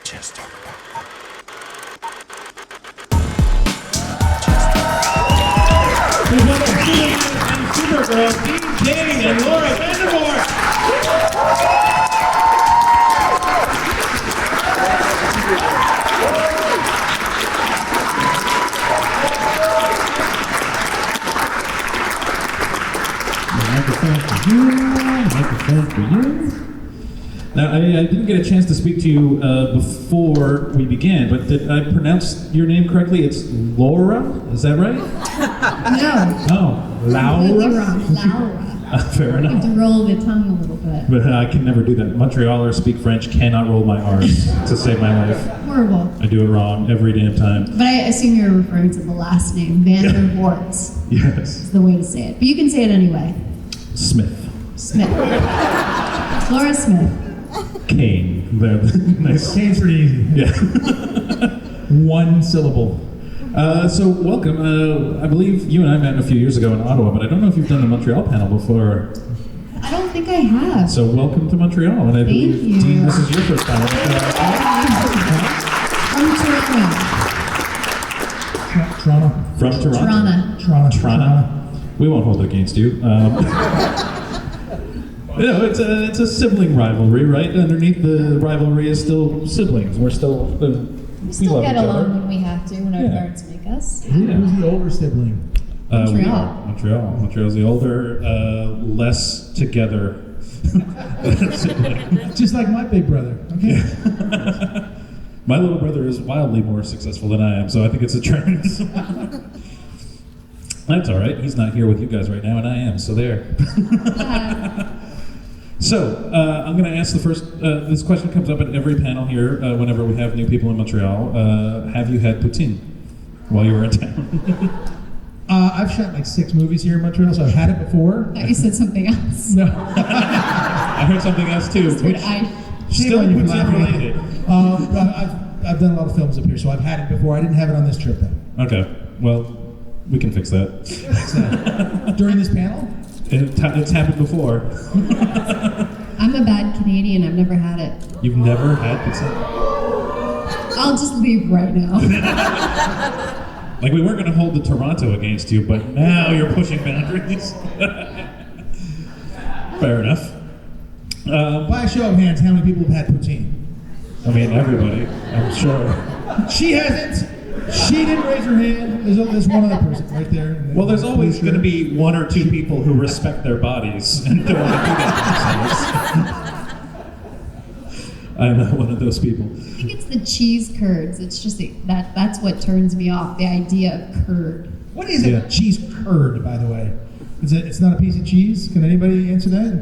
Chester. We've got Superman and Supergirl, George Cain and Laura Vandervoort. Microphone for you. Now, I didn't get a chance to speak to you before we began, but did I pronounce your name correctly? It's Laura? Is that right? No. Oh, Laura? Completely wrong. Laura. Fair You enough. have to roll the tongue a little bit. But I can never do that. Montrealers speak French, cannot roll my R's to save my life. Horrible. I do it wrong every damn time. But I assume you're referring to the last name, Vandervoort Yes. is the way to say it. But you can say it anyway. Smith. Smith. Laura Smith. Cain. Nice. Cain's pretty easy. Yeah. One syllable. So welcome. I believe you and I met a few years ago in Ottawa, but I don't know if you've done the Montreal panel before. I don't think I have. So welcome to Montreal, and I believe, you. Dean, this is your first panel. From Toronto. Toronto. From Toronto? Toronto. We won't hold it against you. You know, it's a sibling rivalry, right? Underneath the rivalry is still siblings. We're still We still love get each other. along when we have to, when our Yeah. parents make us. Who's the older sibling? We Montreal. are. Montreal. Montreal's the older, less together sibling. Just like my big brother. Okay. My little brother is wildly more successful than I am, so I think it's a trend. That's all right. He's not here with you guys right now, and I am, so there. So, I'm going to ask the first, this question comes up at every panel here whenever we have new people in Montreal. Have you had poutine while you were in town? I've shot like 6 movies here in Montreal, so I've had it before. I thought you said something else. No. I heard something else too, Dude, which still on you for poutine laughing. related. I've done a lot of films up here, so I've had it before. I didn't have it on this trip though. Okay, well, we can fix that. So, during this panel? It's happened before. I'm a bad Canadian. I've never had it. You've never had poutine? I'll just leave right now. Like, we weren't going to hold the Toronto against you, but now you're pushing boundaries. Fair enough. By a show of hands, how many people have had poutine? I mean, everybody, I'm sure. She hasn't. She didn't raise her hand. There's one other person right there. Well, there's always going to be 1 or 2 people who respect their bodies and don't want to do that themselves. I'm not one of those people. I think it's the cheese curds. It's just that's what turns me off, the idea of curd. What is a cheese curd, by the way? It's not a piece of cheese? Can anybody answer that?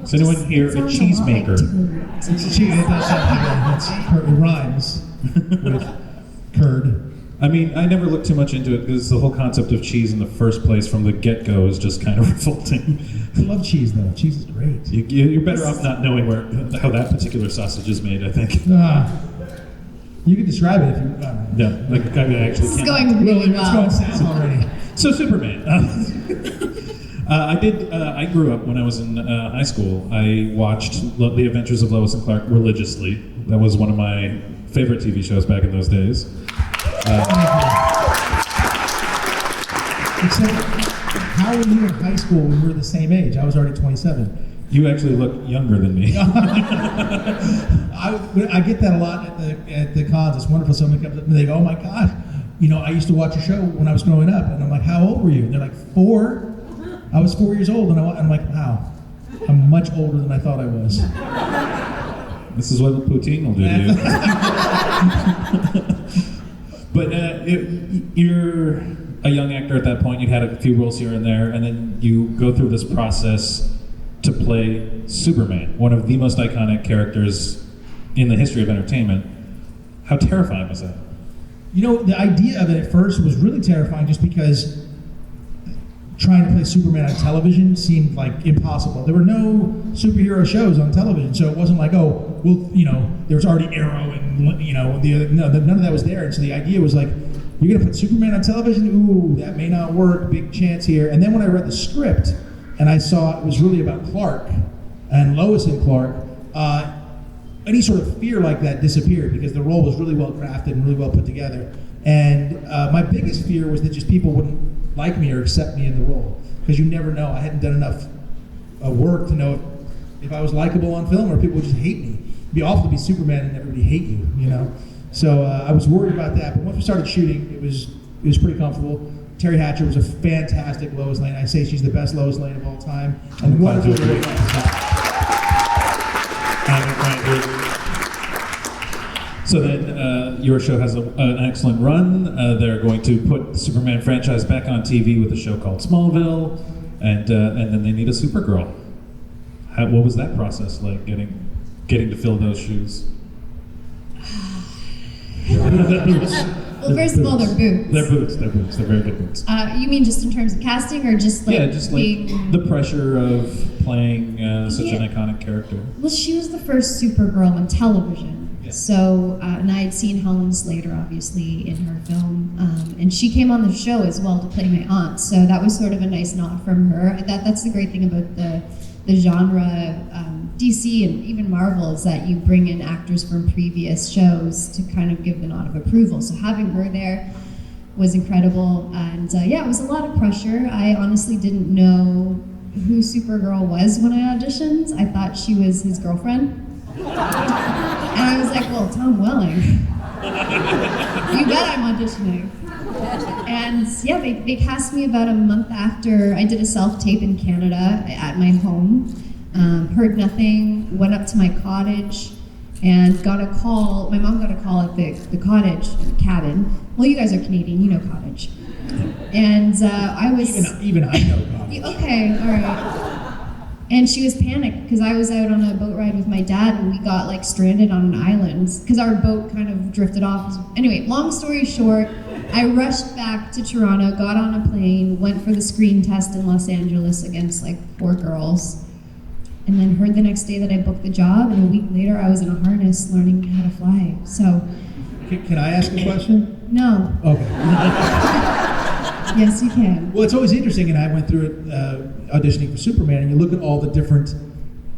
Is anyone here a Sounds cheese lot like maker? turds. It's a cheese. It does sound like it rhymes with curd. I mean, I never looked too much into it because the whole concept of cheese in the first place from the get-go is just kind of revolting. I love cheese, though. Cheese is great. You're better off not knowing how that particular sausage is made, I think. You can describe it if you... Yeah, like I actually This is can't. going really It's well. going south already. So Superman. I grew up when I was in high school. I watched The Adventures of Lois and Clark religiously. That was one of my favorite TV shows back in those days. Except, how were you in high school when we were the same age? I was already 27. You actually look younger than me. I get that a lot at the cons. It's wonderful. Someone comes up and they go, "Oh my God, I used to watch your show when I was growing up." And I'm like, "How old were you?" And they're like, 4. I was 4 years old, and I'm like, "Wow, I'm much older than I thought I was." This is what poutine will do to you. But you're a young actor at that point. You had a few roles here and there, and then you go through this process to play Superman, one of the most iconic characters in the history of entertainment. How terrifying was that? The idea of it at first was really terrifying just because trying to play Superman on television seemed like impossible. There were no superhero shows on television, so it wasn't like, oh, well, there was already Arrow and, none of that was there. And so the idea was like, you're gonna put Superman on television? Ooh, that may not work, big chance here. And then when I read the script and I saw it was really about Clark and Lois and Clark, any sort of fear like that disappeared because the role was really well crafted and really well put together. And my biggest fear was that just people wouldn't like me or accept me in the role, because you never know. I hadn't done enough work to know if I was likable on film or people would just hate me. It'd be awful to be Superman and everybody hate you, you know? So I was worried about that, but once we started shooting, it was pretty comfortable. Terry Hatcher was a fantastic Lois Lane. I say she's the best Lois Lane of all time. And wonderful. So then your show has an excellent run. They're going to put the Superman franchise back on TV with a show called Smallville, and then they need a Supergirl. What was that process like, getting to fill those shoes? Well, first of all, they're boots. They're boots. They're very good boots. You mean just in terms of casting, or just like being... the pressure of playing such an iconic character? Well, she was the first Supergirl on television. Yeah. So, and I had seen Helen Slater, obviously, in her film, and she came on the show as well to play my aunt. So that was sort of a nice nod from her. That's the great thing about the genre, DC and even Marvel, is that you bring in actors from previous shows to kind of give the nod of approval. So having her there was incredible, and it was a lot of pressure. I honestly didn't know who Supergirl was when I auditioned. I thought she was his girlfriend. And I was like, well, Tom Welling. You bet I'm auditioning. And they cast me about a month after I did a self-tape in Canada at my home. Heard nothing, went up to my cottage and got a call. My mom got a call at the cottage, cabin. Well, you guys are Canadian, you know cottage. And I was... Even I know cottage. Okay, all right. And she was panicked because I was out on a boat ride with my dad and we got like stranded on an island because our boat kind of drifted off. Anyway, long story short, I rushed back to Toronto, got on a plane, went for the screen test in Los Angeles against like 4 girls, and then heard the next day that I booked the job, and a week later I was in a harness learning how to fly. So... Can I ask a question? No. Okay. Yes, you can. Well, it's always interesting, and I went through it auditioning for Superman, and you look at all the different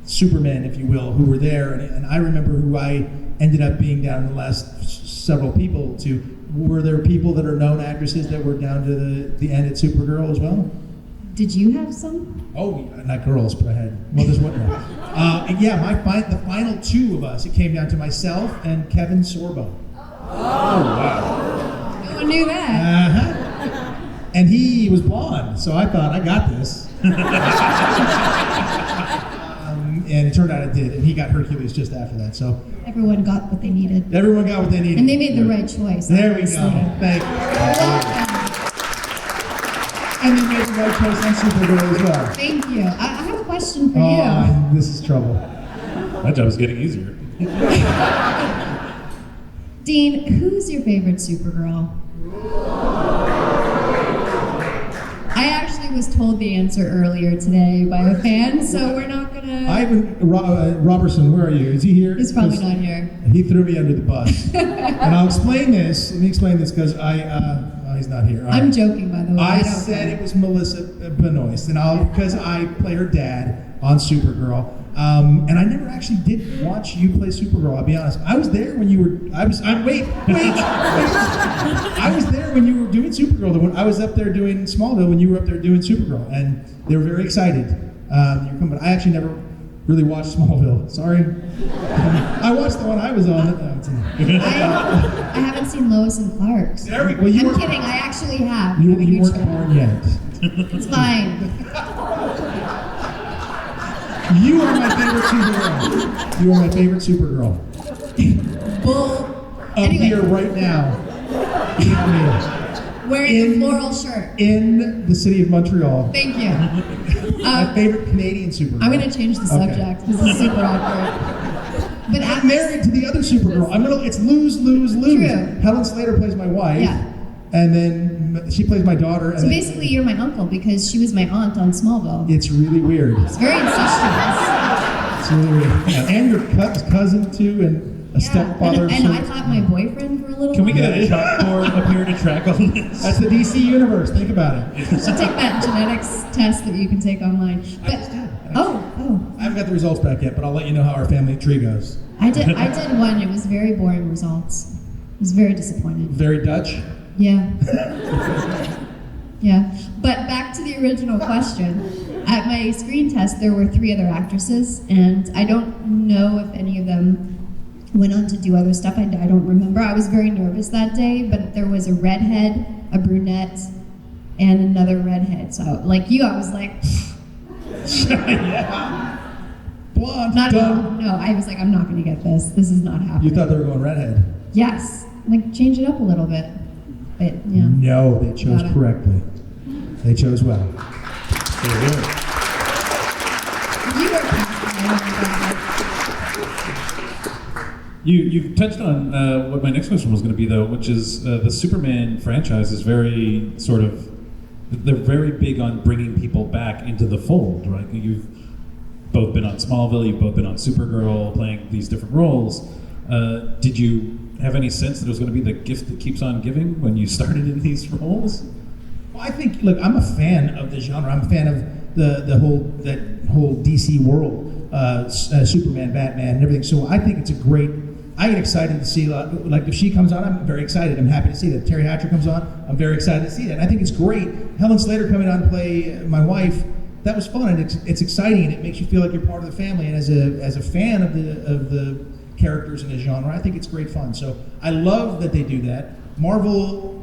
Supermen, if you will, who were there, and I remember who I ended up being down the last several people to. Were there people that are known actresses that were down to the end at Supergirl as well? Did you have some? Oh, not girls, but I had mothers, whatnot. The final 2 of us, it came down to myself and Kevin Sorbo. Oh, wow. No one knew that. Uh-huh. And he was blonde, so I thought, I got this. And it turned out it did, and he got Hercules just after that, so. Everyone got what they needed. Everyone got what they needed. And they made the right choice. There we go. Thank you. And they made the right choice on Supergirl as well. Thank you. I have a question for you. you. This is trouble. My job is getting easier. Dean, who's your favorite Supergirl? I actually was told the answer earlier today by a fan, so we're not gonna... Ivan Robertson, where are you? Is he here? He's probably not here. He threw me under the bus. And I'll explain this. Let me explain this, because he's not here. I'm joking, by the way. I said it was Melissa Benoist, and because I play her dad on Supergirl. And I never actually did watch you play Supergirl, I'll be honest. I was there when you were, wait. I was there when you were doing Supergirl. I was up there doing Smallville when you were up there doing Supergirl, and they were very excited. But I actually never really watched Smallville, sorry. I watched the one I was on. I haven't seen Lois and Clark. So I'm kidding, I actually have. You weren't born yet. It's fine. You are my favorite Supergirl. You are my favorite Supergirl. Bull. Anyway. Here right now. Wearing a floral shirt. In the city of Montreal. Thank you. My favorite Canadian Supergirl. I'm going to change the subject because this is super awkward. But I'm married to the other Supergirl. It's lose. True. Helen Slater plays my wife. Yeah. And then she plays my daughter. So basically you're my uncle because she was my aunt on Smallville. It's really weird. It's very incestuous. It's really weird. Yeah. And your cousin too, and a stepfather. And I thought my boyfriend for a little while. Can we get a chalkboard up here to track all this? That's the DC universe, think about it. You should take that genetics test that you can take online. But, oh. I haven't got the results back yet, but I'll let you know how our family tree goes. I did one. It was very boring results. I was very disappointed. Very Dutch. Yeah. Yeah. But back to the original question. At my screen test, there were 3 other actresses, and I don't know if any of them went on to do other stuff. I don't remember. I was very nervous that day, but there was a redhead, a brunette, and another redhead. So, like you, I was like, Yeah. Blonde. no, I was like, I'm not going to get this. This is not happening. You thought they were going redhead? Yes. Like, change it up a little bit. But, yeah. No, they chose Got it. correctly. They chose well. You were You touched on what my next question was going to be, though, which is the Superman franchise is very sort of, they're very big on bringing people back into the fold, right? You've both been on Smallville, you've both been on Supergirl, playing these different roles. Did you have any sense that it was going to be the gift that keeps on giving when you started in these roles? Well, I think, look, I'm a fan of the genre. I'm a fan of the whole DC world, Superman, Batman, and everything. So I think it's a great. I get excited to see, like, if she comes on, I'm very excited. I'm happy to see that. Terry Hatcher comes on, I'm very excited to see that. And I think it's great. Helen Slater coming on to play my wife, that was fun, and it's exciting, and it makes you feel like you're part of the family. And as a fan of the characters in the genre, I think it's great fun. So I love that they do that. Marvel,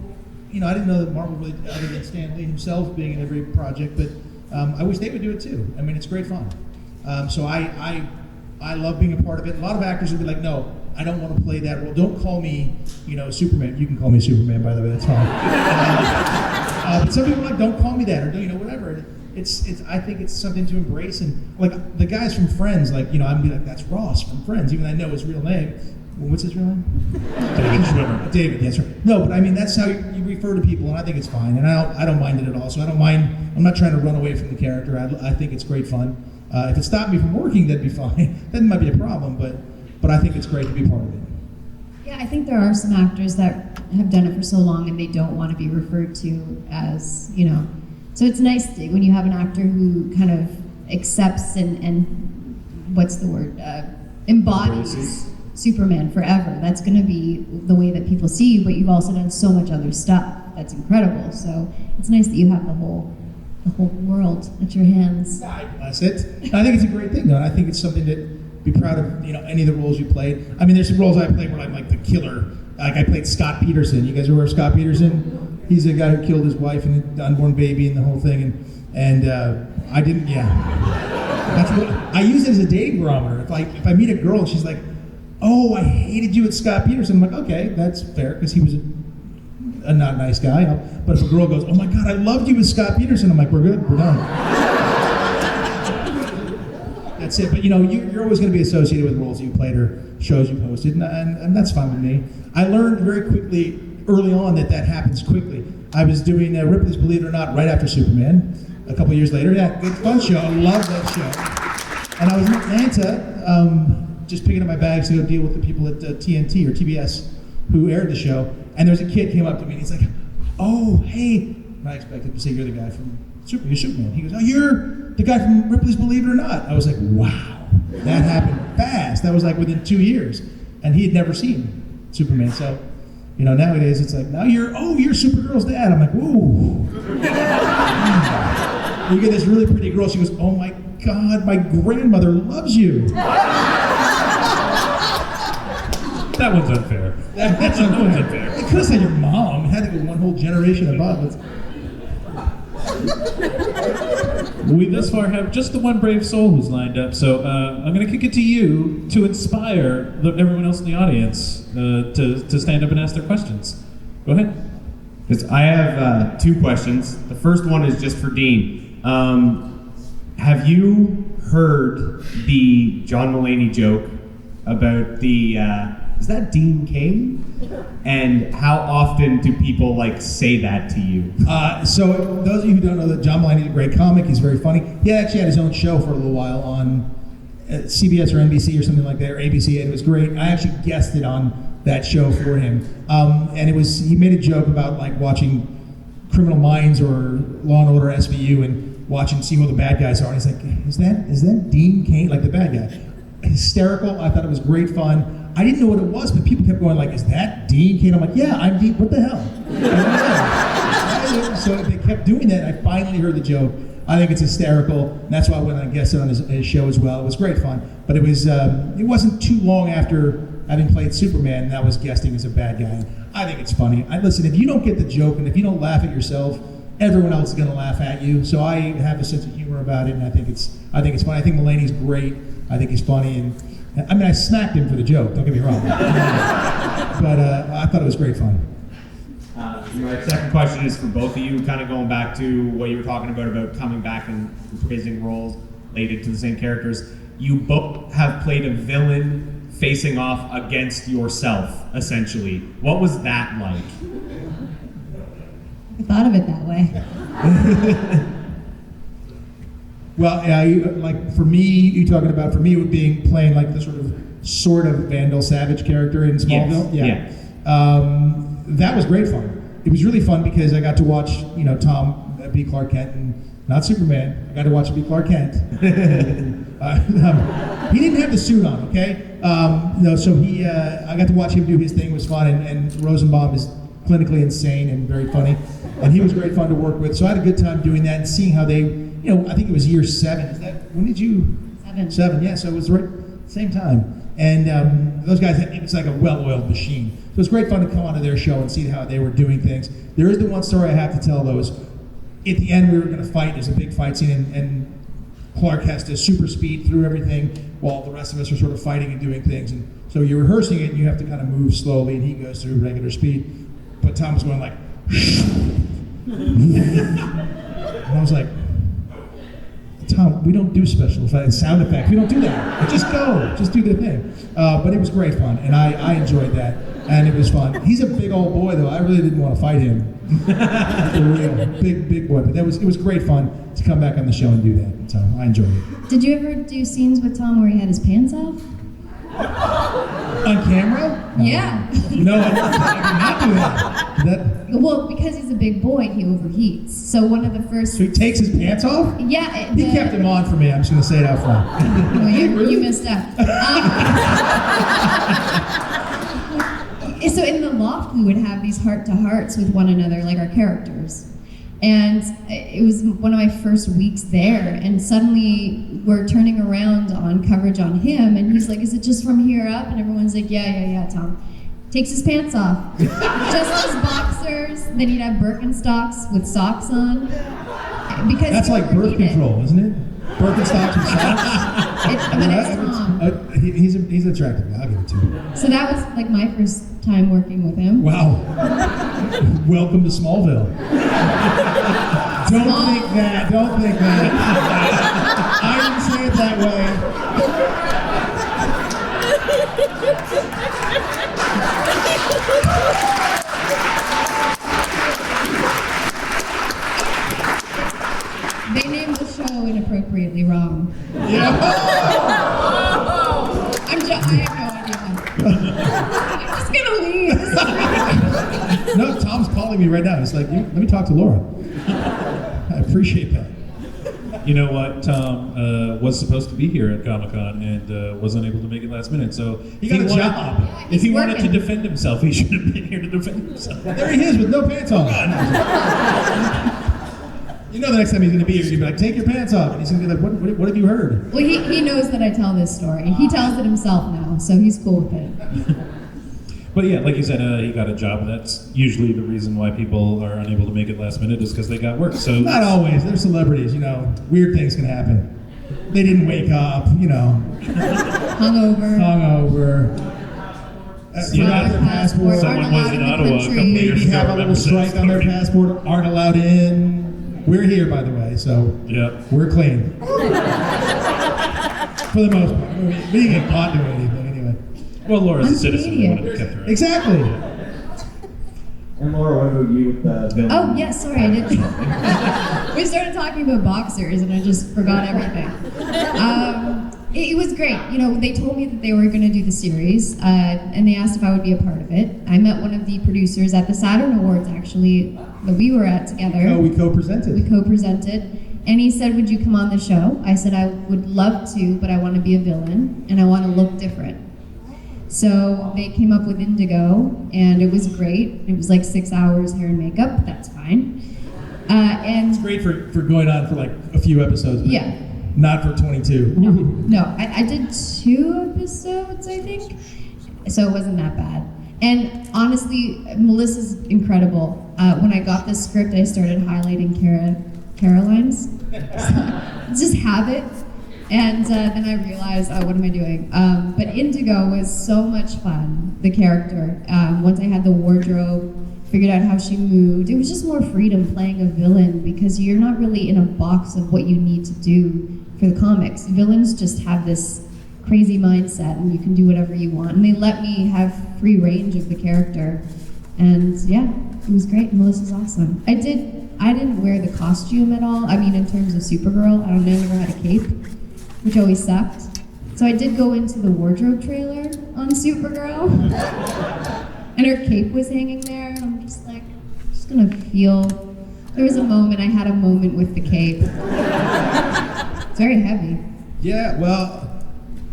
I didn't know that Marvel really, other than Stan Lee himself being in every project, but I wish they would do it too. I mean, it's great fun. So I love being a part of it. A lot of actors would be like, no, I don't want to play that role. Don't call me, Superman. You can call me Superman, by the way. That's fine. But some people are like, don't call me that, or whatever. I think it's something to embrace. And like the guys from Friends, like, I'm be like, that's Ross from Friends, even though I know his real name. Well, what's his real name? David Schwimmer. David, that's right. No, but I mean, that's how you refer to people, and I think it's fine. And I don't mind it at all. So I don't mind. I'm not trying to run away from the character. I think it's great fun. If it stopped me from working, that'd be fine. That might be a problem, but I think it's great to be part of it. Yeah, I think there are some actors that have done it for so long and they don't want to be referred to as, So it's nice when you have an actor who kind of accepts and what's the word, embodies Superman forever. That's going to be the way that people see you, but you've also done so much other stuff that's incredible. So it's nice that you have the whole world at your hands. That's it. I think it's a great thing, though. And I think it's something to be proud of. Any of the roles you played. I mean, there's some roles I played where I'm like the killer. Like I played Scott Peterson. You guys remember Scott Peterson? He's the guy who killed his wife and the unborn baby and the whole thing. And I didn't. Yeah. That's what I use it as a dating barometer. If I meet a girl and she's like, "Oh, I hated you at Scott Peterson," I'm like, "Okay, that's fair," because he was a not nice guy. But if a girl goes, "Oh my God, I loved you with Scott Peterson," I'm like, "We're good, we're done." That's it. But you're always going to be associated with roles you played or shows you posted, and that's fine with me. I learned very quickly, early on, that happens quickly. I was doing Ripley's Believe It or Not right after Superman. A couple years later, yeah, good fun show. I love that show. And I was in Atlanta, just picking up my bags to go deal with the people at TNT or TBS who aired the show. And there's a kid came up to me and he's like, "Oh, hey." And I expected to say, "You're the guy from Superman." He goes, "Oh, you're the guy from Ripley's Believe It or Not." I was like, wow, that happened fast. That was like within 2 years. And he had never seen Superman. So, nowadays it's like, now you're Supergirl's dad. I'm like, whoa. You get this really pretty girl. She goes, "Oh my God, my grandmother loves you." That one's unfair. That's unfair. It could have said your mom. It had to go one whole generation above. We thus far have just the one brave soul who's lined up, so I'm going to kick it to you to inspire everyone else in the audience to stand up and ask their questions. Go ahead. Yes, I have 2 questions. The first one is just for Dean. Have you heard the John Mulaney joke about the, is that Dean Cain? And how often do people say that to you? So those of you who don't know that John Mulaney's a great comic, he's very funny. He actually had his own show for a little while on CBS or NBC or something like that, or ABC, and it was great. I actually guested on that show for him. And he made a joke about watching Criminal Minds or Law and Order SVU and see who the bad guys are. And he's like, is that Dean Cain, like the bad guy? hysterical. I thought it was great fun. I didn't know what it was, but people kept going like, "Is that Dean Cain?" I'm like, "Yeah, I'm Dean. What the hell?" So they kept doing that, and I finally heard the joke. I think it's hysterical, and that's why I went on and guested on his show as well. It was great fun, but it wasn't too long after having played Superman, and that was guesting as a bad guy. I think it's funny. Listen, if you don't get the joke, and if you don't laugh at yourself, everyone else is going to laugh at you. So I have a sense of humor about it, and I think it's funny. I think Mulaney's great. I think he's funny, and I mean, I smacked him for the joke. Don't get me wrong, but I thought it was great fun. My second question is for both of you, kind of going back to what you were talking about coming back and praising roles related to the same characters. You both have played a villain facing off against yourself, essentially. What was that like? I thought of it that way. Well, yeah, like for me, you talking about for me, it would be playing like the sort of Vandal Savage character in Smallville. Yes. Yeah. That was great fun. It was really fun because I got to watch, Tom be Clark Kent, and not Superman. I got to watch him be Clark Kent. He didn't have the suit on, okay? So I got to watch him do his thing. It was fun, and Rosenbaum is clinically insane and very funny, and he was great fun to work with. So I had a good time doing that and seeing how they, I think it was year 7. When did you? 7. 7, yeah. So it was right same time. And those guys, it's like a well-oiled machine. So it was great fun to come onto their show and see how they were doing things. There is the one story I have to tell, though, is at the end we were going to fight. There's a big fight scene, and Clark has to super speed through everything while the rest of us are sort of fighting and doing things. And so you're rehearsing it, and you have to kind of move slowly, and he goes through regular speed. But Tom was going like, and I was like, Tom, we don't do special effects, sound effects. We don't do that. Just go. Just do the thing. But it was great fun, and I enjoyed that, and it was fun. He's a big old boy, though. I really didn't want to fight him. For real, big boy. But it was great fun to come back on the show and do that. So I enjoyed it. Did you ever do scenes with Tom where he had his pants off? On camera? Yeah. No, I did not do that. Well, because he's a big boy, he overheats. So one of the first. So he takes his pants off? Yeah. He kept them on for me. I'm just going to say it out front. Well, you missed out. So in the loft, we would have these heart-to-hearts with one another, like our characters. And it was one of my first weeks there, and suddenly we're turning around on coverage on him, and he's like, "Is it just from here up?" And everyone's like, yeah, Tom. Takes his pants off. Just his boxers, then he'd have Birkenstocks with socks on. Because that's like birth control, isn't it? Birkenstocks and socks? But it's Tom. He's an attractive guy, I'll give it to him. So that was like my first time working with him. Wow. Welcome to Smallville. Don't think that. I didn't say it that way. They named the show inappropriately wrong. Yeah. I have no idea. I'm just gonna leave. This is ridiculous. No, Tom's calling me right now. He's like, let me talk to Laura. I appreciate that. You know what? Tom was supposed to be here at Comic-Con and was unable to make it last minute. So He got a job. If he wanted to working. defend himself, he should have been here to defend himself. There he is with no pants on. You know the next time he's going to be here, he's going to be like, take your pants off. And he's going to be like, what have you heard? Well, he knows that I tell this story. He tells it himself now, so he's cool with it. But yeah, like you said, he got a job. That's usually the reason why people are unable to make it last minute is because they got work. So Not always. They're celebrities, Weird things can happen. They didn't wake up, Hungover. Forgot their passport. Someone was in Ottawa a couple country. years Maybe ago. have a little strike on their passport, aren't allowed in. We're here, by the way, so Yeah. we're clean. For the most part. We didn't get caught doing anything anyway. Well, Laura's I'm a citizen. They Canadian. would have kept her. Exactly. And Laura, what about you with the villain? Oh, yeah, sorry, I didn't. We started talking about boxers, and I just forgot everything. It was great. They told me that they were going to do the series, and they asked if I would be a part of it. I met one of the producers at the Saturn Awards, actually, that we were at together. We co-presented. We co-presented, And he said, would you come on the show? I said, I would love to, but I want to be a villain, and I want to look different. So they came up with Indigo, and it was great. It was like 6 hours hair and makeup, but that's fine. And It's great for going on for like a few episodes, but yeah. not for 22. No, I did 2 episodes, I think, so it wasn't that bad. And honestly, Melissa's incredible. When I got this script, I started highlighting Caroline's. Just habit. And then I realized, oh, what am I doing? But Indigo was so much fun, the character. Once I had the wardrobe, figured out how she moved, it was just more freedom playing a villain because you're not really in a box of what you need to do for the comics. Villains just have this crazy mindset and you can do whatever you want. And they let me have free range of the character. And yeah, it was great. Melissa's awesome. I didn't wear the costume at all. I mean, in terms of Supergirl, I never had a cape, which always sucked. So I did go into the wardrobe trailer on Supergirl. And her cape was hanging there, and I'm just like, just gonna feel. There was a moment, I had a moment with the cape. It's very heavy. Yeah, well,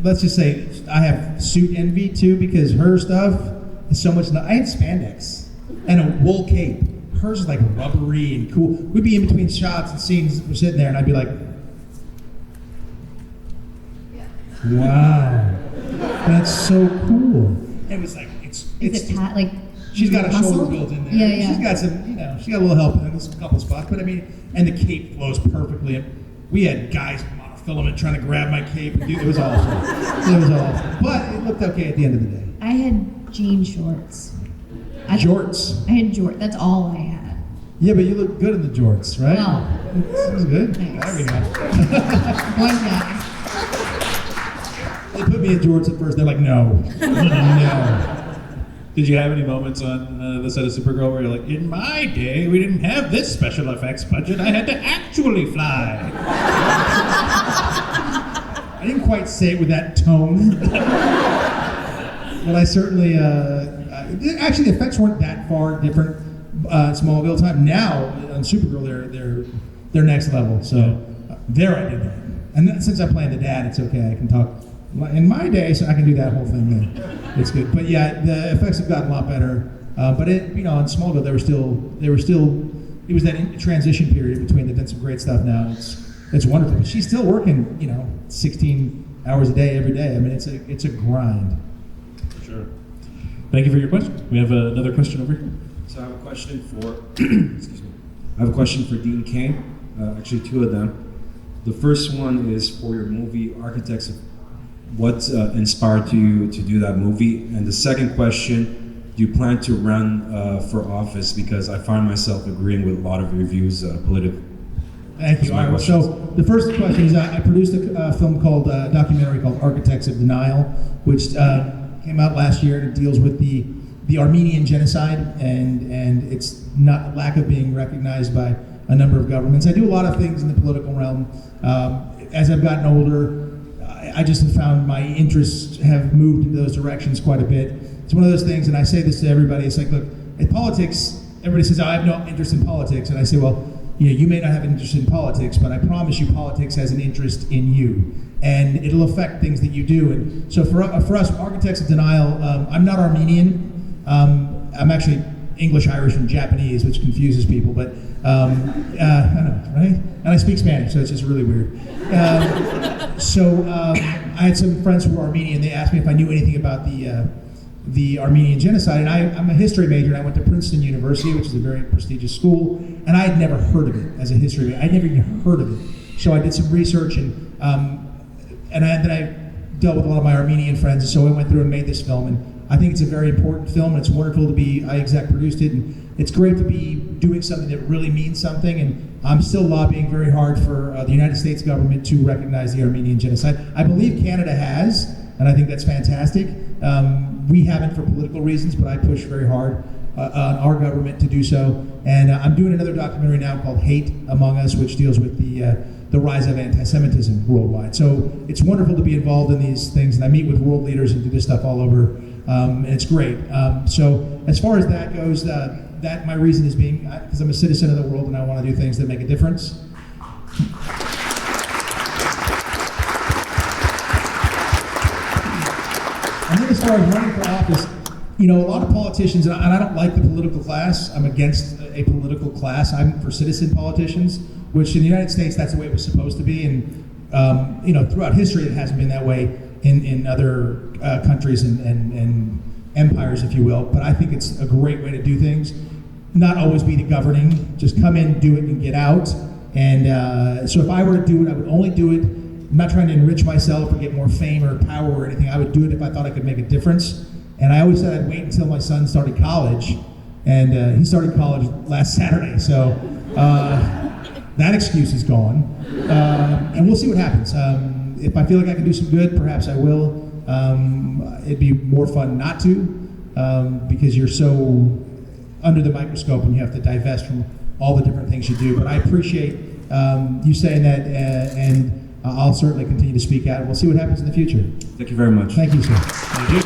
let's just say I have suit envy too because her stuff is so much. I had spandex and a wool cape. Hers is like rubbery and cool. We'd be in between shots and scenes, we're sitting there, and I'd be like, wow, that's so cool. It was like, Is it like she's got a muscle? shoulder built in there. Yeah, yeah. She's got some, she got a little help in a couple spots, but I mean, and the cape flows perfectly. We had guys with monofilament trying to grab my cape. And it was awful. It was awful. But it looked okay at the end of the day. I had jean shorts. Jorts. I had jorts. That's all I had. Yeah, but you look good in the jorts, right? Well, It was good. thanks. There we go. One guy. They put me in jorts at first. They're like, no. No. Did you have any moments on the set of Supergirl where you're like, in my day, we didn't have this special effects budget, I had to actually fly? I didn't quite say it with that tone. But I certainly, actually the effects weren't that far different Smallville time. Now, on Supergirl, they're next level. So there I did that. And then, since I'm playing the dad, it's okay. I can talk in my day, so I can do that whole thing then. It's good. But yeah, the effects have gotten a lot better. But in Smallville, they were still, it was that transition period between they've done some great stuff now. It's wonderful. But she's still working, 16 hours a day, every day. I mean, it's a grind. Sure. Thank you for your question. We have another question over here. So I have a question for, excuse me. I have a question for Dean Cain. Actually, 2 of them. The first one is for your movie Architects of what inspired you to do that movie, and the second question: do you plan to run for office? Because I find myself agreeing with a lot of your views politically. Thank you. Those are my So the first question is I produced a film called documentary called Architects of Denial, which came out last year, and it deals with the Armenian genocide and its not lack of being recognized by a number of governments. I do a lot of things in the political realm. As I've gotten older, I just have found my interests have moved into those directions quite a bit. It's one of those things, and I say this to everybody, it's like, look, in politics, everybody says, I have no interest in politics. And I say, well, you may not have an interest in politics, but I promise you politics has an interest in you. And it'll affect things that you do. And so for us, Architects of Denial, I'm not Armenian. I'm actually English, Irish, and Japanese, which confuses people, but I know, right? And I speak Spanish, so it's just really weird. I had some friends who were Armenian. They asked me if I knew anything about the Armenian genocide, and I'm a history major, and I went to Princeton University, which is a very prestigious school, and I had never heard of it as a history major. I'd never even heard of it. So I did some research, and then I dealt with a lot of my Armenian friends, and so I went through and made this film, and I think it's a very important film, and it's wonderful to be, I exec produced it, and it's great to be doing something that really means something, and I'm still lobbying very hard for the United States government to recognize the Armenian genocide. I believe Canada has, and I think that's fantastic. We haven't for political reasons, but I push very hard on our government to do so. And I'm doing another documentary now called Hate Among Us, which deals with the rise of anti-Semitism worldwide. So it's wonderful to be involved in these things, and I meet with world leaders and do this stuff all over, and it's great. So as far as that goes, that my reason is being, because I'm a citizen of the world and I want to do things that make a difference. And then as far as running for office, you know, a lot of politicians, and I don't like the political class. I'm against a political class. I'm for citizen politicians, which in the United States, that's the way it was supposed to be. And, you know, throughout history, it hasn't been that way in other countries and empires, if you will. But I think it's a great way to do things. Not always be the governing, just come in, do it, and get out. And so if I were to do it, I would only do it. I'm not trying to enrich myself or get more fame or power or anything. I would do it if I thought I could make a difference. And I always said I'd wait until my son started college. And he started college last Saturday, so that excuse is gone. And we'll see what happens. If I feel like I can do some good, perhaps I will. It'd be more fun not to, because you're so under the microscope and you have to divest from all the different things you do. But I appreciate you saying that, and I'll certainly continue to speak out. We'll see what happens in the future. Thank you very much. Thank you, sir. Thank you.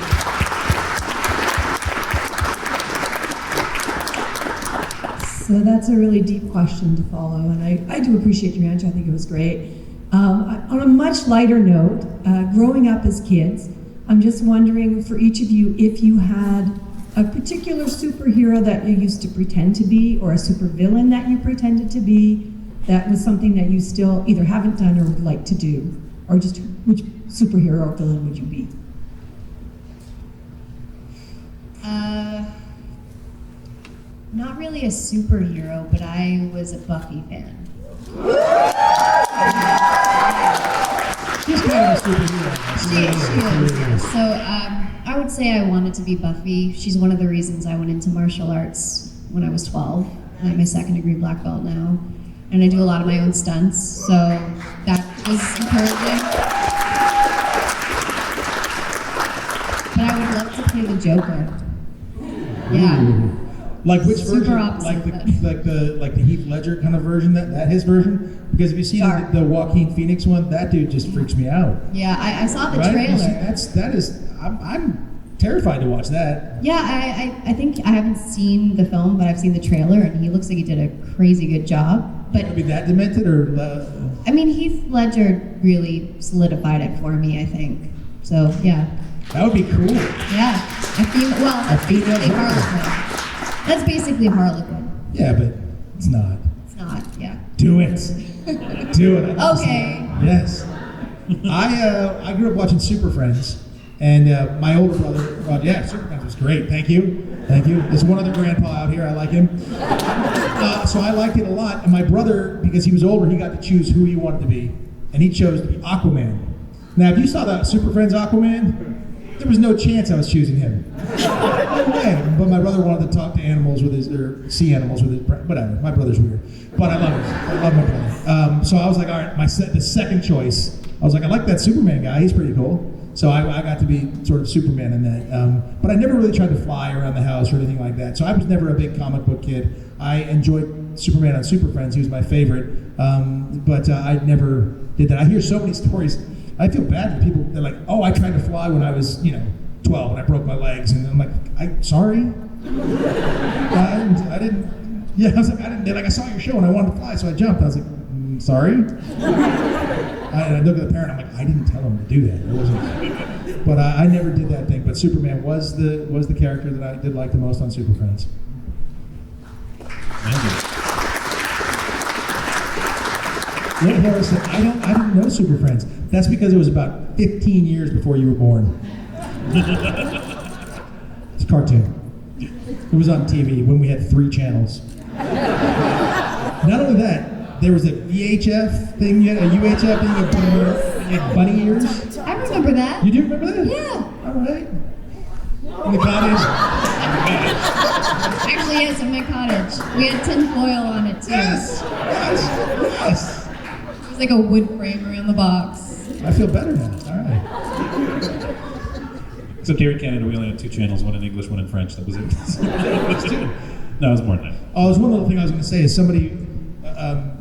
So that's a really deep question to follow, and I do appreciate your answer. I think it was great. On a much lighter note, growing up as kids, I'm just wondering for each of you if you had a particular superhero that you used to pretend to be, or a supervillain that you pretended to be, that was something that you still either haven't done or would like to do, or just which superhero or villain would you be? Not really a superhero, but I was a Buffy fan. She's kind of a superhero. She is, yeah. So I would say I wanted to be Buffy. She's one of the reasons I went into martial arts when I was 12. I have my 2nd degree black belt now. And I do a lot of my own stunts, so that was encouraging. But I would love to play the Joker. Yeah. Ooh. Like which Super version? opposite, Like the Heath Ledger kind of version, that his version? Because if you see the Joaquin Phoenix one, that dude just freaks me out. Yeah, I saw the Right? trailer. You see, I'm terrified to watch that. Yeah, I think I haven't seen the film, but I've seen the trailer, and he looks like he did a crazy good job. But Would it be that demented or? I mean, Heath Ledger really solidified it for me, I think. So yeah. That would be cool. Yeah. That's basically Harlequin. That's basically Harlequin. Yeah, but it's not. It's not, yeah. Do it. Do it. Okay. Yes. I grew up watching Superfriends, and my older brother, Superfriends was great. Thank you. There's one other grandpa out here. I like him. So I liked it a lot. And my brother, because he was older, he got to choose who he wanted to be, and he chose to be Aquaman. Now, if you saw that Superfriends Aquaman, there was no chance I was choosing him. No way. But my brother wanted to talk to animals with or sea animals with his whatever. My brother's weird, but I love him. I love my brother. So I was like, all right, the second choice. I was like, I like that Superman guy. He's pretty cool. So I got to be sort of Superman in that. But I never really tried to fly around the house or anything like that. So I was never a big comic book kid. I enjoyed Superman on Superfriends. He was my favorite. But I never did that. I hear so many stories. I feel bad for people. They're like, oh, I tried to fly when I was, 12 and I broke my legs. And I'm like, sorry? I didn't. Yeah, I was like, I didn't. I saw your show and I wanted to fly, so I jumped. I was like, sorry? I look at the parent. I'm like, I didn't tell him to do that. It wasn't. But I never did that thing. But Superman was the character that I did like the most on Superfriends. Thank you. Little Horace said, I didn't know Superfriends. That's because it was about 15 years before you were born. It's a cartoon. It was on TV when we had 3 channels. Not only that, there was a VHF thing, you had a UHF thing, you had bunny ears. I remember that. You do remember that? Yeah. All right. In the cottage. Actually, yes, in my cottage. We had tin foil on it too. Yes. It was like a wood frame around the box. I feel better now. All right. Except here in Canada, we only had 2 channels, one in English, one in French. That was it. No, it was more than that. Oh, there's one little thing I was going to say. Is somebody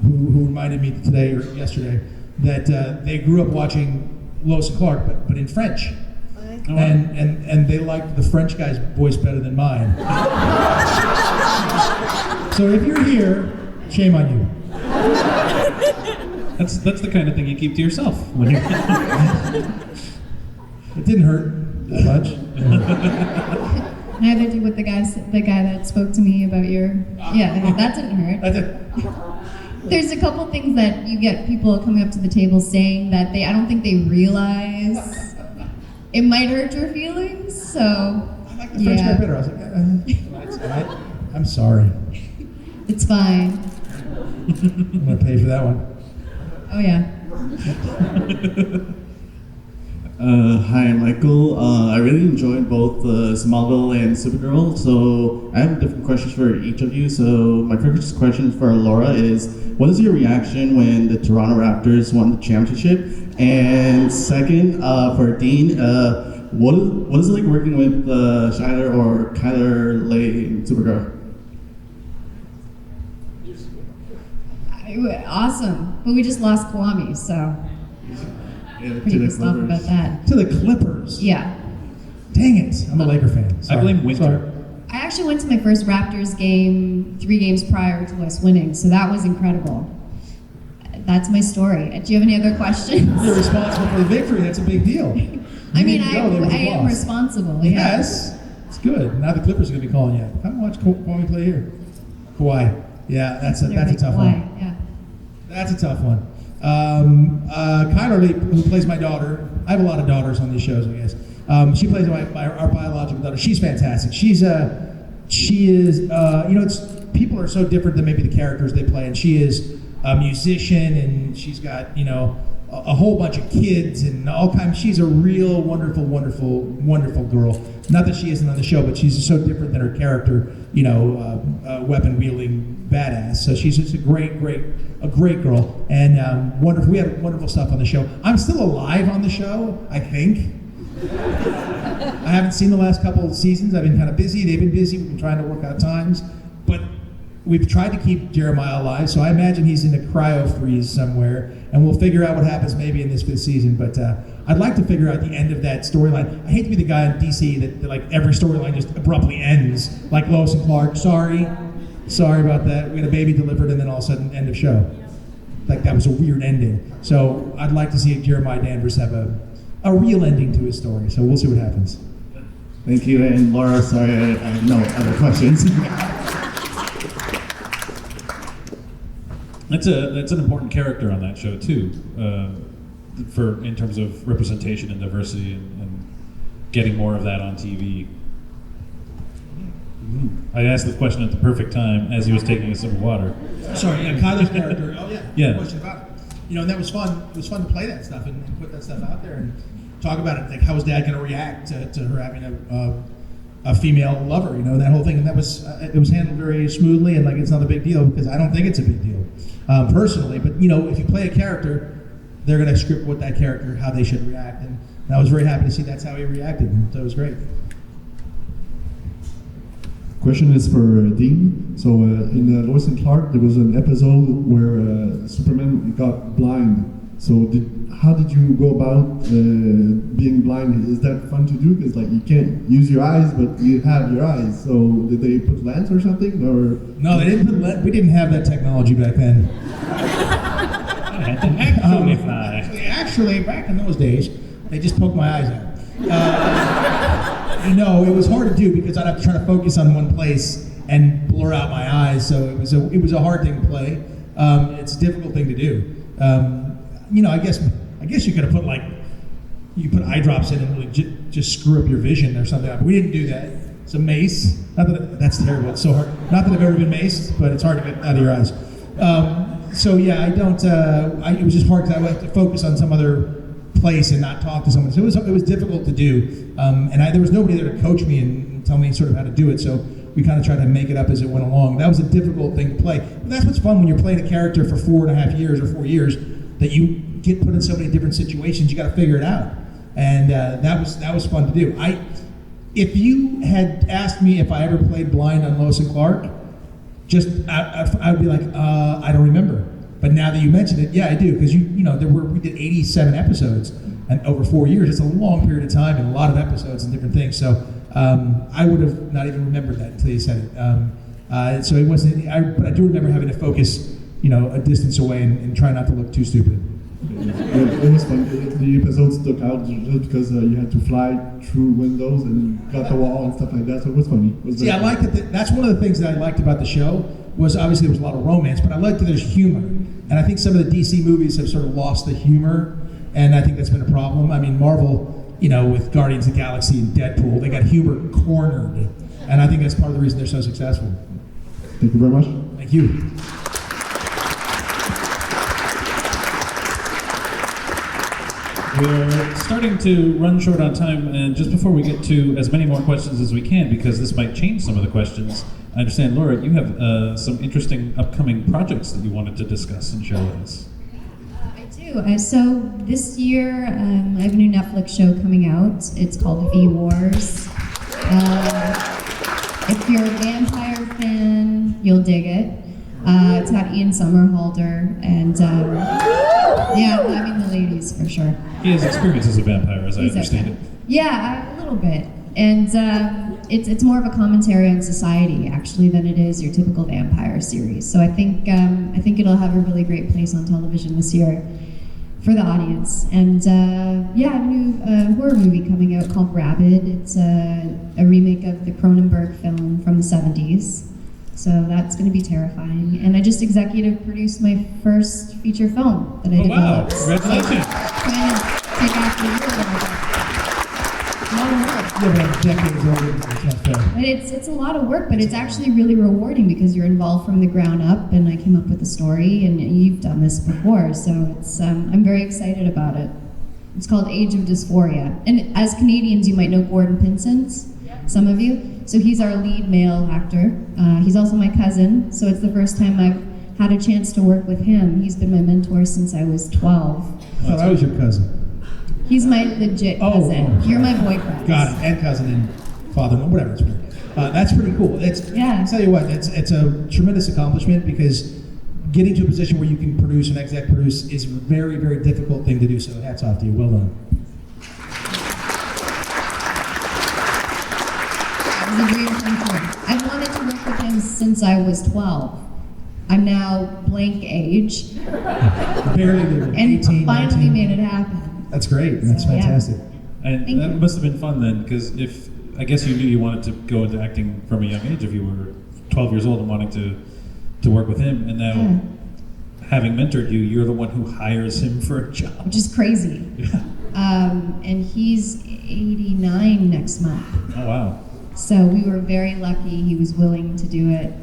who reminded me today or yesterday that they grew up watching Lois Clark, but in French. Oh, And they liked the French guy's voice better than mine. So if you're here, shame on you. That's the kind of thing you keep to yourself when you're. It didn't hurt that much. Neither did with the guy that spoke to me about your. Yeah, that didn't hurt. That's it. There's a couple things that you get people coming up to the table saying that I don't think they realize it might hurt your feelings. So I like the French guy better. I was like, it's all right. I'm sorry. It's fine. I'm gonna pay for that one. Oh yeah. Hi, Michael. I really enjoyed both Smallville and Supergirl, so I have different questions for each of you. So my first question for Laura is, what is your reaction when the Toronto Raptors won the championship? And second, for Dean, what is it like working with Shyler or Kyler Lay in Supergirl? Awesome. But we just lost Kwame, so pretty pissed off about that. To the Clippers. Yeah. Dang it. I'm a Laker fan. Sorry. I blame winter. Sorry. I actually went to my first Raptors game 3 games prior to us winning, so that was incredible. That's my story. Do you have any other questions? You're responsible for the victory. That's a big deal. I mean, You didn't go, I they am lost. responsible. Yeah. Yes. It's good. Now the Clippers are going to be calling you. Come watch Kwame play here. Kawhi. Yeah, that's a tough one. Yeah. That's a tough one. Kyler Lee, who plays my daughter, I have a lot of daughters on these shows, I guess. She plays our biological daughter. She's fantastic. She is, people are so different than maybe the characters they play, and she is a musician, and she's got, a whole bunch of kids and all kinds. She's a real wonderful, wonderful, wonderful girl. Not that she isn't on the show, but she's so different than her character, weapon wielding badass. So she's just a great girl, and wonderful. We had wonderful stuff on the show. I'm still alive on the show, I think. I haven't seen the last couple of seasons. I've been kind of busy. They've been busy. We've been trying to work out times, but we've tried to keep Jeremiah alive. So I imagine he's in a cryo freeze somewhere, and we'll figure out what happens maybe in this 5th season. But I'd like to figure out the end of that storyline. I hate to be the guy in DC that like every storyline just abruptly ends, like Lois and Clark. Sorry about that. We had a baby delivered, and then all of a sudden, end of show. Like that was a weird ending. So I'd like to see Jeremiah Danvers have a real ending to his story. So we'll see what happens. Thank you, and Laura, sorry, I have no other questions. That's an important character on that show too, in terms of representation and diversity and getting more of that on TV. I asked the question at the perfect time as he was taking a sip of water. Sorry, yeah, Kyler's character. Oh yeah, Yeah. no question about it. And that was fun. It was fun to play that stuff and put that stuff out there and talk about it. Like, how was Dad going to react to her having a female lover? That whole thing. And that was it was handled very smoothly, and like it's not a big deal because I don't think it's a big deal personally. But if you play a character, they're going to script what that character, how they should react, and I was very happy to see that's how he reacted. So it was great. Question is for Dean. So in Lois and Clark, there was an episode where Superman got blind. So how did you go about being blind? Is that fun to do? Because like you can't use your eyes, but you have your eyes. So did they put lens or something? Or No, they didn't put we didn't have that technology back then. Actually, back in those days, they just poked my eyes out. It was hard to do because I'd have to try to focus on one place and blur out my eyes. So it was a hard thing to play. It's a difficult thing to do. I guess you could have put you put eye drops in and really just screw up your vision or something. But we didn't do that. It's a mace. Not that that's terrible. It's so hard. Not that I've ever been maced, but it's hard to get out of your eyes. So yeah, I don't. It was just hard because I would have to focus on some other place and not talk to someone. So it was difficult to do. And there was nobody there to coach me and tell me sort of how to do it. So we kind of tried to make it up as it went along. That was a difficult thing to play. But that's what's fun when you're playing a character for 4.5 years or 4 years, that you get put in so many different situations. You got to figure it out. And that was fun to do. If you had asked me if I ever played blind on Lois and Clark, I would be like, I don't remember. But now that you mention it, yeah, I do, because we did 87 episodes, and over 4 years, it's a long period of time and a lot of episodes and different things. So I would have not even remembered that until you said it. So it wasn't. But I do remember having to focus a distance away and try not to look too stupid. It was fun. The episode stuck out just because you had to fly through windows and cut the wall and stuff like that. So it was funny. It was See, I like that. That's one of the things that I liked about the show was obviously there was a lot of romance, but I liked that there's humor. And I think some of the DC movies have sort of lost the humor, and I think that's been a problem. I mean, Marvel, with Guardians of the Galaxy and Deadpool, they got humor cornered, and I think that's part of the reason they're so successful. Thank you very much. Thank you. We're starting to run short on time, and just before we get to as many more questions as we can, because this might change some of the questions, I understand, Laura, you have some interesting upcoming projects that you wanted to discuss and share with us. I do. So this year, I have a new Netflix show coming out. It's called V-Wars. If you're a vampire fan, you'll dig it. It's got Ian Somerhalder, and the ladies for sure. He has experience as a vampire, as I understand it. Yeah, a little bit. And it's more of a commentary on society, actually, than it is your typical vampire series. So I think it'll have a really great place on television this year for the audience. And a new horror movie coming out called Rabid. It's a remake of the Cronenberg film from the 70s. So that's going to be terrifying. And I just executive produced my first feature film that I developed. Wow, congratulations. Trying to take after you a little bit. A lot of work. Yeah, but decades older, it's not fair. But it's a lot of work, but it's actually really rewarding because you're involved from the ground up, and I came up with the story, and you've done this before, so it's I'm very excited about it. It's called Age of Dysphoria. And as Canadians, you might know Gordon Pinsent, some of you. So he's our lead male actor. He's also my cousin, so it's the first time I've had a chance to work with him. He's been my mentor since I was 12. I thought I was your cousin. He's my legit cousin. You're my boyfriend. Got it. And cousin and father, whatever. It's weird. That's pretty cool. I'll tell you what, it's a tremendous accomplishment because getting to a position where you can produce and exec produce is a very, very difficult thing to do. So hats off to you. Well done. It was a dream come true. I've wanted to work with him since I was 12. I'm now blank age. Barely legal. And 18, finally 19. made it happen. That's great. That's So, yeah. fantastic. And Thank that you. must have been fun then, because I guess you knew you wanted to go into acting from a young age if you were 12 years old and wanting to work with him, and now having mentored you, you're the one who hires him for a job. Which is crazy. Yeah. And he's 89 next month. Oh, wow. So we were very lucky he was willing to do it.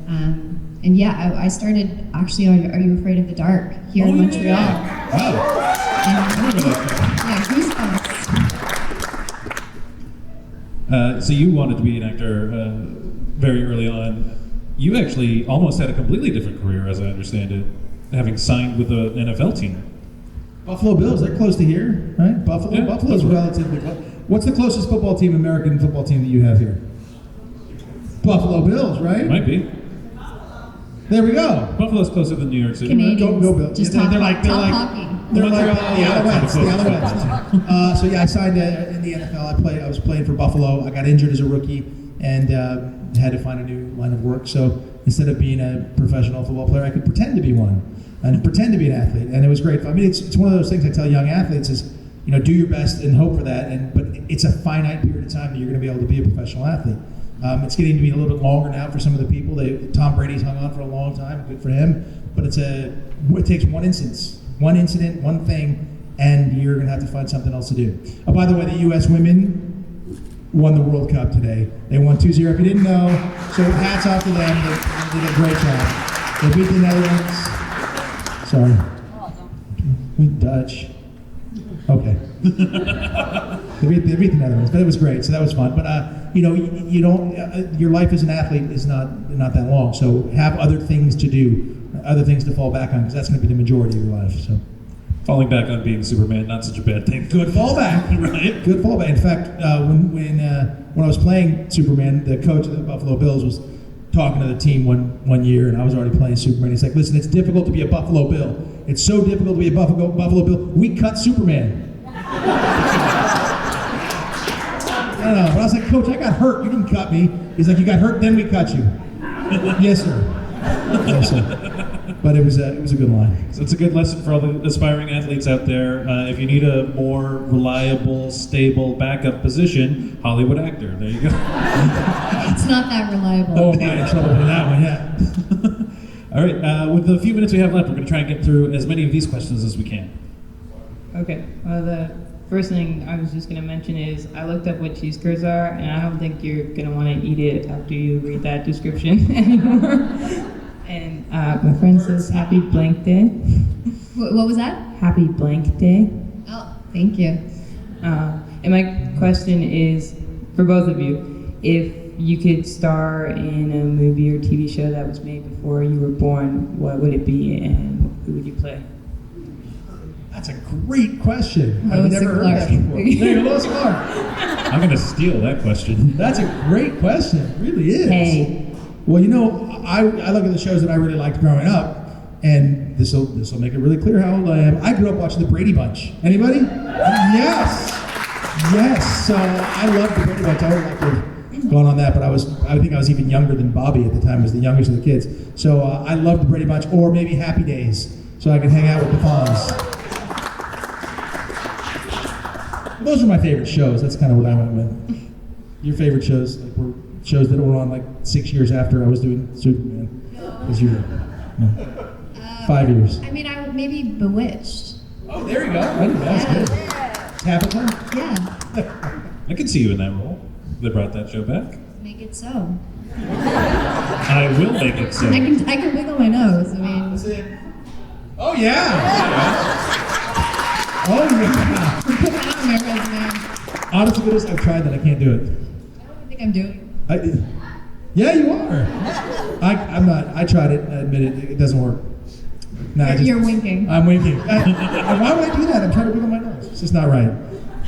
And yeah, I started actually on Are You Afraid of the Dark here in Montreal. Wow. Yeah, goosebumps. So you wanted to be an actor very early on. You actually almost had a completely different career, as I understand it, having signed with an NFL team. Buffalo Bills, they're close to here, right? Buffalo's relatively close. What's the closest football team, American football team that you have here? Buffalo Bills, right? Might be. There we go. Buffalo's closer than New York City. Canadians. Go Bills. Just Yeah, talk they're like hockey. they're like Montreal, the Alouettes. The yeah. Alouettes. So yeah, I signed in the NFL. I was playing for Buffalo. I got injured as a rookie and had to find a new line of work. So instead of being a professional football player, I could pretend to be one and pretend to be an athlete, and it was great. I mean, it's one of those things I tell young athletes is, do your best and hope for that. But it's a finite period of time that you're going to be able to be a professional athlete. It's getting to be a little bit longer now for some of the people. Tom Brady's hung on for a long time. Good for him. But it takes one incident, one thing, and you're going to have to find something else to do. By the way, the U.S. women won the World Cup today. They won 2-0. If you didn't know, so hats off to them. They did a great job. They beat the Netherlands. Sorry. We Dutch. Okay. They beat the Netherlands, but it was great. So that was fun. But you don't. Your life as an athlete is not that long. So have other things to do, other things to fall back on, because that's going to be the majority of your life. So Falling back on being Superman, not such a bad thing. good fallback, Right. Good fallback. In fact, when I was playing Superman, the coach of the Buffalo Bills was talking to the team one year, and I was already playing Superman. He's like, "Listen, it's difficult to be a Buffalo Bill. It's so difficult to be a Buffalo Bill. We cut Superman." I don't know, but I was like, "Coach, I got hurt. You didn't cut me." He's like, "You got hurt, then we cut you." Yes, sir. Yes, sir. But it was a good line. So it's a good lesson for all the aspiring athletes out there. If you need a more reliable, stable backup position, Hollywood actor. There you go. It's not that reliable. Oh, am I in trouble with that one? Yeah. All right, with the few minutes we have left, we're going to try and get through as many of these questions as we can. Okay. Well, the first thing I was just going to mention is I looked up what cheese curds are, and I don't think you're going to want to eat it after you read that description anymore. And my friend says, Happy Blank Day. What was that? Happy Blank Day. Oh, thank you. And my question is, for both of you, if you could star in a movie or TV show that was made before you were born, what would it be and who would you play? That's a great question. I've Lois never heard Clark. that before. There you go, Lois Clark. I'm going to steal that question. That's a great question. It really is. Hey. Well, you know, I look at the shows that I really liked growing up, and this will make it really clear how old I am. I grew up watching the Brady Bunch. Anybody? Yes. Yes. So I loved the Brady Bunch. I would like to have gone on that, but I think I was even younger than Bobby at the time. I was the youngest of the kids. So I loved the Brady Bunch, or maybe Happy Days, so I could hang out with the Fonz. Those are my favorite shows. That's kind of what I went with. Your favorite shows, like, were shows that were on like 6 years after I was doing Superman. As you no. 5 years. I mean, I would maybe Bewitched. Oh, there you go. That's good. Tabitha? Yeah, I could see you in that role. They brought that show back. make it so. I will make it so. I can wiggle my nose. I mean, Oh yeah. Oh yeah. put that on my resume. Honest to goodness, I've tried that. I can't do it. I don't think I'm doing Yeah, you are. I'm not. I tried it. I admit it. It doesn't work. No, it. You're winking. I'm winking. Why would I do that? I'm trying to wiggle my nose. It's just not right.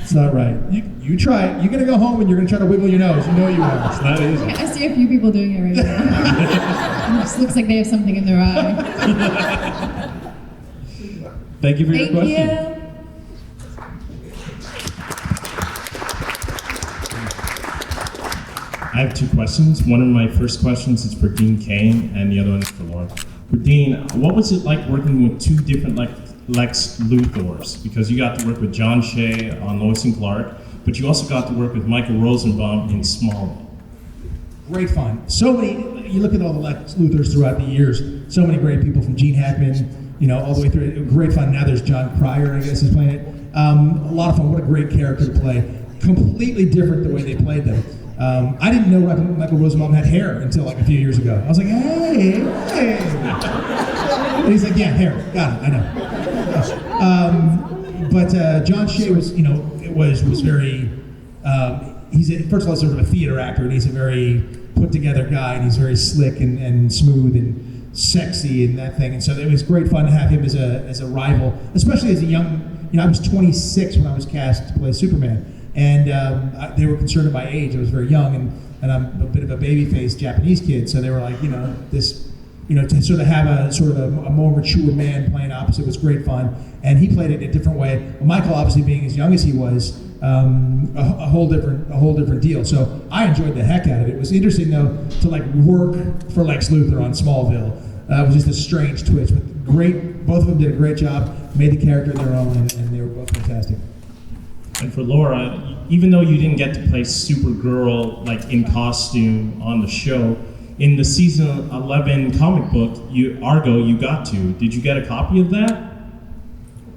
It's not right. You try it. You're gonna go home and you're gonna try to wiggle your nose. You know you are. It's not easy. I see a few people doing it right now. It just looks like they have something in their eye. Thank you for your Thank question. you. I have two questions. One of my first questions is for Dean Cain, and the other one is for Laura. For Dean, what was it like working with two different Lex Luthors? Because you got to work with John Shea on Lois and Clark, but you also got to work with Michael Rosenbaum in Smallville. Great fun. So many. You look at all the Lex Luthors throughout the years. So many great people, from Gene Hackman, all the way through. Great fun. Now there's John Cryer, I guess, is playing it. A lot of fun. What a great character to play. Completely different the way they played them. I didn't know Michael Rosenbaum had hair until like a few years ago. I was like, hey. And he's like, yeah, hair. Got it. I know. But John Shea was, was very. First of all, sort of a theater actor, and he's a very put together guy, and he's very slick and smooth and sexy and that thing. And so it was great fun to have him as a rival, especially as a young. I was 26 when I was cast to play Superman. And they were concerned at my age. I was very young, and I'm a bit of a baby-faced Japanese kid. So they were like, to sort of have a more mature man playing opposite was great fun. And he played it in a different way. Michael, obviously, being as young as he was, a whole different deal. So I enjoyed the heck out of it. It was interesting though to work for Lex Luthor on Smallville. It was just a strange twist, but great. Both of them did a great job. Made the character their own, and they were both fantastic. And for Laura, even though you didn't get to play Supergirl in costume on the show, in the season 11 comic book, Argo, you got to. Did you get a copy of that?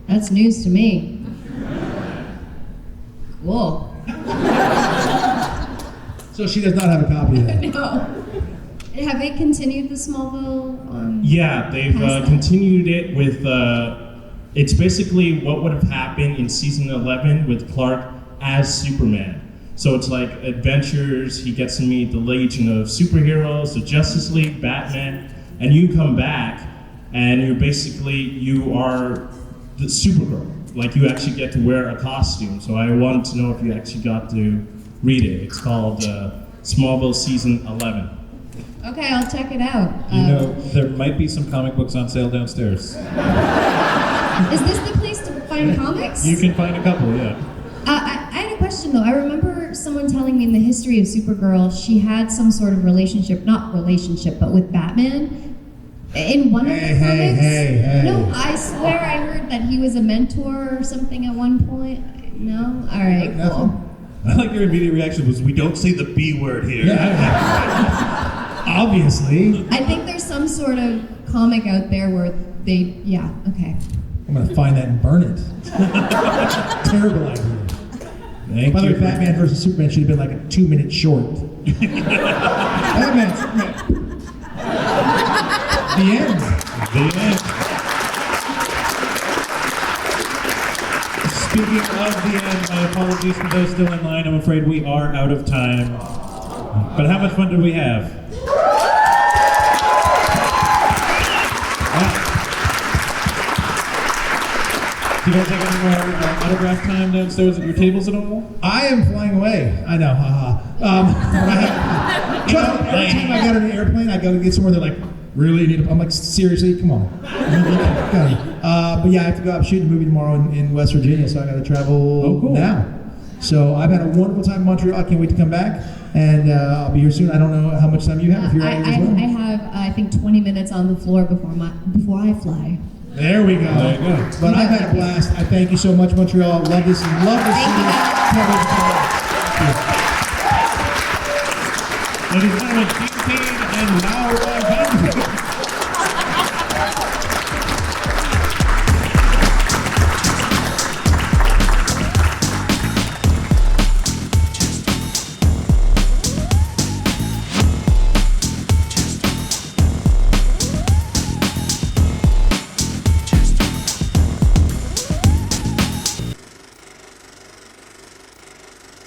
That's news to me. Cool. So she does not have a copy of that. No. Have they continued the Smallville? Yeah, they've continued it with. It's basically what would have happened in season 11 with Clark as Superman. So it's like adventures. He gets to meet the Legion of Superheroes, the Justice League, Batman, and you come back, and you are the Supergirl. You actually get to wear a costume. So I wanted to know if you actually got to read it. It's called Smallville season 11. Okay, I'll check it out. There might be some comic books on sale downstairs. Is this the place to find comics? You can find a couple, yeah. I had a question though. I remember someone telling me in the history of Supergirl, she had some sort of relationship, not relationship, but with Batman. In one of the Hey, comics? hey. No, I swear I heard that he was a mentor or something at one point. No? All right, cool. I like your immediate reaction was, we don't say the B word here. Yeah. Obviously. I think there's some sort of comic out there where they, yeah, okay. I'm gonna find that and burn it. Terrible idea. Thank By the you. way, Batman versus Superman should have been like a 2-minute short. Batman, Superman. The end. The end. Speaking of the end, my apologies for those still in line. I'm afraid we are out of time. But how much fun did we have? Do you guys have any more autograph time downstairs at your tables at all? I am flying away. I know, haha. Trust me, every time I got on an airplane, I go to get somewhere. They're like, really? I'm like, seriously? Come on. But yeah, I have to go out shooting a movie tomorrow in West Virginia, so I got to travel now. So I've had a wonderful time in Montreal. I can't wait to come back, and I'll be here soon. I don't know how much time you have. If you're I out here as well. have, I think, 20 minutes on the floor before I fly. There we go. There you go. But I've had a blast. I thank you so much, Montreal. Love this city. Thank you. Can't wait to come back. Ladies and gentlemen, Dean Cain and Laura Vandervoort.